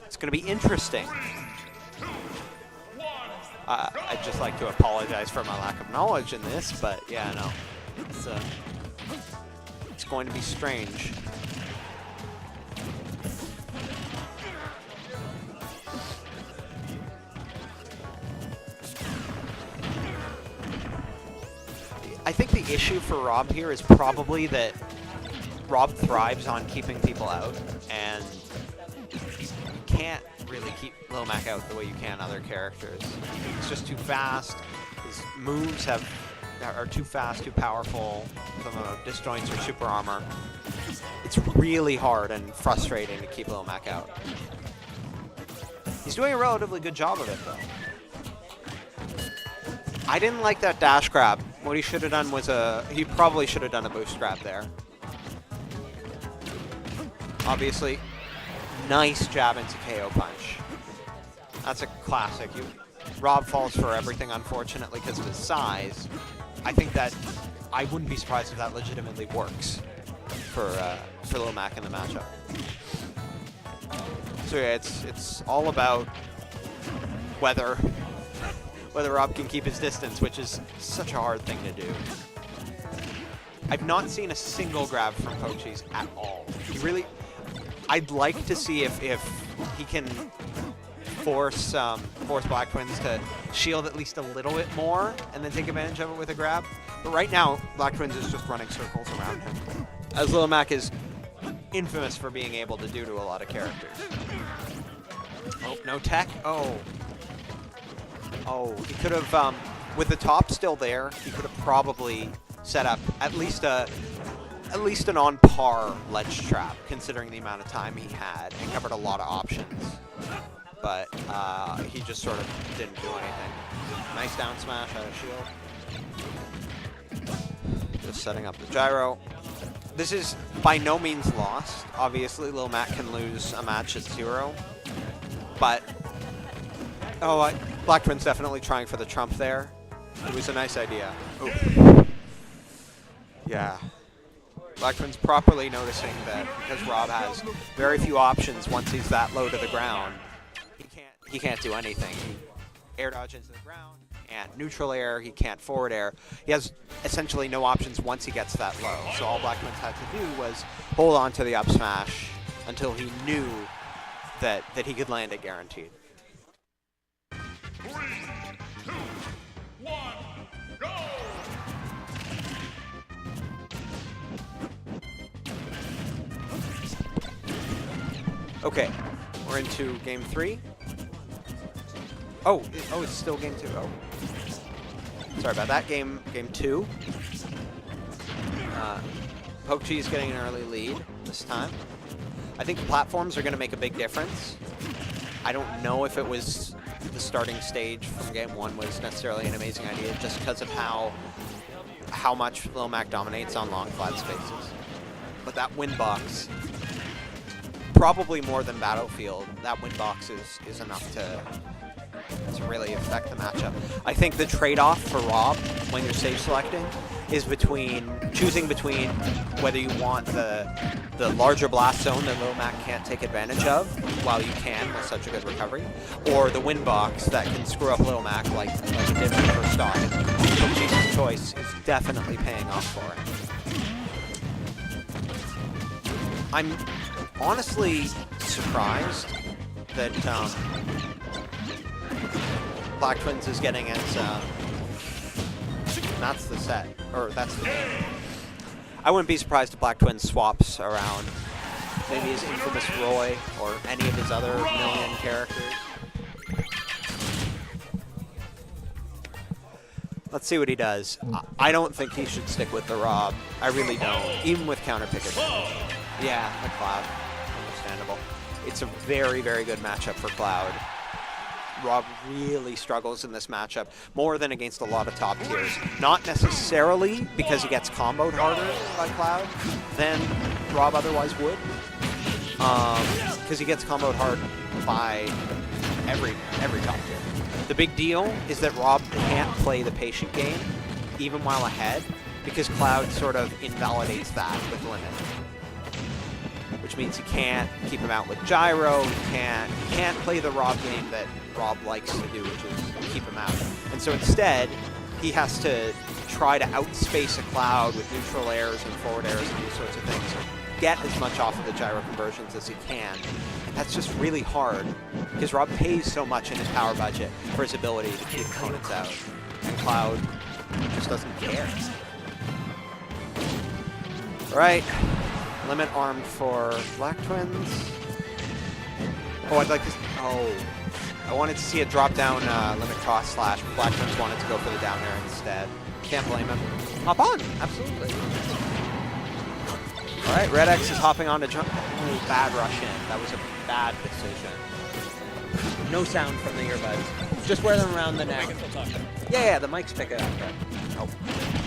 It's going to be interesting. I'd just like to apologize for my lack of knowledge in this, but yeah, no. It's going to be strange. I think the issue for Rob here is probably that Rob thrives on keeping people out, and you can't really keep Lil Mac out the way you can other characters. He's just too fast. His moves are too fast, too powerful. Some of the disjoints or super armor. It's really hard and frustrating to keep Lil Mac out. He's doing a relatively good job of it, though. I didn't like that dash grab. What he should have done was he probably should have done a boost grab there. Obviously, nice jab into KO punch. That's a classic. Rob falls for everything, unfortunately, because of his size. I think that I wouldn't be surprised if that legitimately works for Lil Mac in the matchup. So yeah, it's all about whether Rob can keep his distance, which is such a hard thing to do. I've not seen a single grab from Pokecheese at all. I'd like to see if he can force Blacktwins to shield at least a little bit more and then take advantage of it with a grab. But right now, Blacktwins is just running circles around him, as Lil Mac is infamous for being able to do to a lot of characters. Oh, no tech. Oh, he could have, with the top still there, he could have probably set up at least an on-par ledge trap, considering the amount of time he had, and covered a lot of options. But he just sort of didn't do anything. Nice down smash out of shield. Just setting up the gyro. This is by no means lost. Obviously, Lil Mac can lose a match at 0. But, Blacktwins definitely trying for the trump there. It was a nice idea. Ooh. Yeah. Blacktwins properly noticing that because Rob has very few options once he's that low to the ground, he can't do anything. He air dodge into the ground, and neutral air, he can't forward air. He has essentially no options once he gets that low. So all Blacktwins had to do was hold on to the up smash until he knew that he could land it guaranteed. 3, 2, 1, go! Okay, we're into game 3. Oh, it's still game 2. Oh, sorry about that. Game 2. Pokecheese getting an early lead this time. I think the platforms are going to make a big difference. I don't know if it was the starting stage from game 1 was necessarily an amazing idea, just because of how much Lil Mac dominates on long flat spaces. But that win box, probably more than Battlefield, that win box is enough to really affect the matchup. I think the trade-off for Rob when you're stage selecting is choosing between whether you want the larger blast zone that Lil Mac can't take advantage of while you can with such a good recovery, or the win box that can screw up Lil Mac like it did for the first stock. Pokecheese's choice is definitely paying off for it. I'm honestly surprised that Blacktwins is getting it. That's the set, or that's the game. I wouldn't be surprised if Blacktwins swaps around maybe his infamous Roy or any of his other million characters. Let's see what he does. I don't think he should stick with the Rob. I really don't, even with counter pick advantage. Yeah, the Cloud. Understandable. It's a very, very good matchup for Cloud. Rob really struggles in this matchup, more than against a lot of top tiers. Not necessarily because he gets comboed harder by Cloud than Rob otherwise would, because he gets comboed hard by every top tier. The big deal is that Rob can't play the patient game, even while ahead, because Cloud sort of invalidates that with limit. which means he can't keep him out with gyro. He can't play the Rob game that Rob likes to do, which is keep him out. And so instead, he has to try to outspace a Cloud with neutral airs and forward airs and these sorts of things, and get as much off of the gyro conversions as he can. And that's just really hard, because Rob pays so much in his power budget for his ability to keep opponents out. And Cloud just doesn't care. All right, limit armed for Blacktwins. Oh, I'd like to. Oh, I wanted to see a drop down limit cross slash. Blacktwins wanted to go for the down air instead. Can't blame him. Hop on, absolutely. All right, Red X is hopping on to jump. Oh, bad rush in. That was a bad decision. No sound from the earbuds. Just wear them around the neck. Yeah, the mics pick it up. Oh.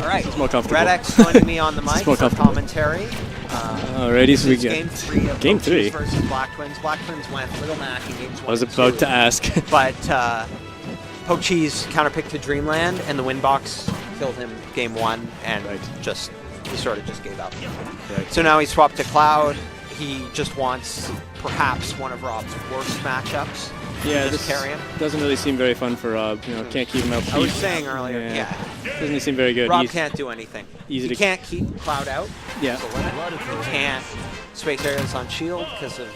All right, It's more comfortable. Red X joining me on the mic more for comfortable. commentary. Alrighty, so we This is get game 3 of Game Pokecheese 3. versus Blacktwins. Blacktwins went Little Mac in games 1 I was and about 2. to ask. But Pokecheese counterpicked to Dreamland, and the Windbox killed him game 1, and he sort of just gave up. Right. So now he swapped to Cloud. He just wants perhaps one of Rob's worst matchups. Yeah, just this carry him. doesn't really seem very fun for Rob. You know, can't keep him out. I was saying earlier, yeah. Doesn't really seem very good. Rob can't do anything. easy He to- can't keep Cloud out. Yeah. He can't space aerials on shield because of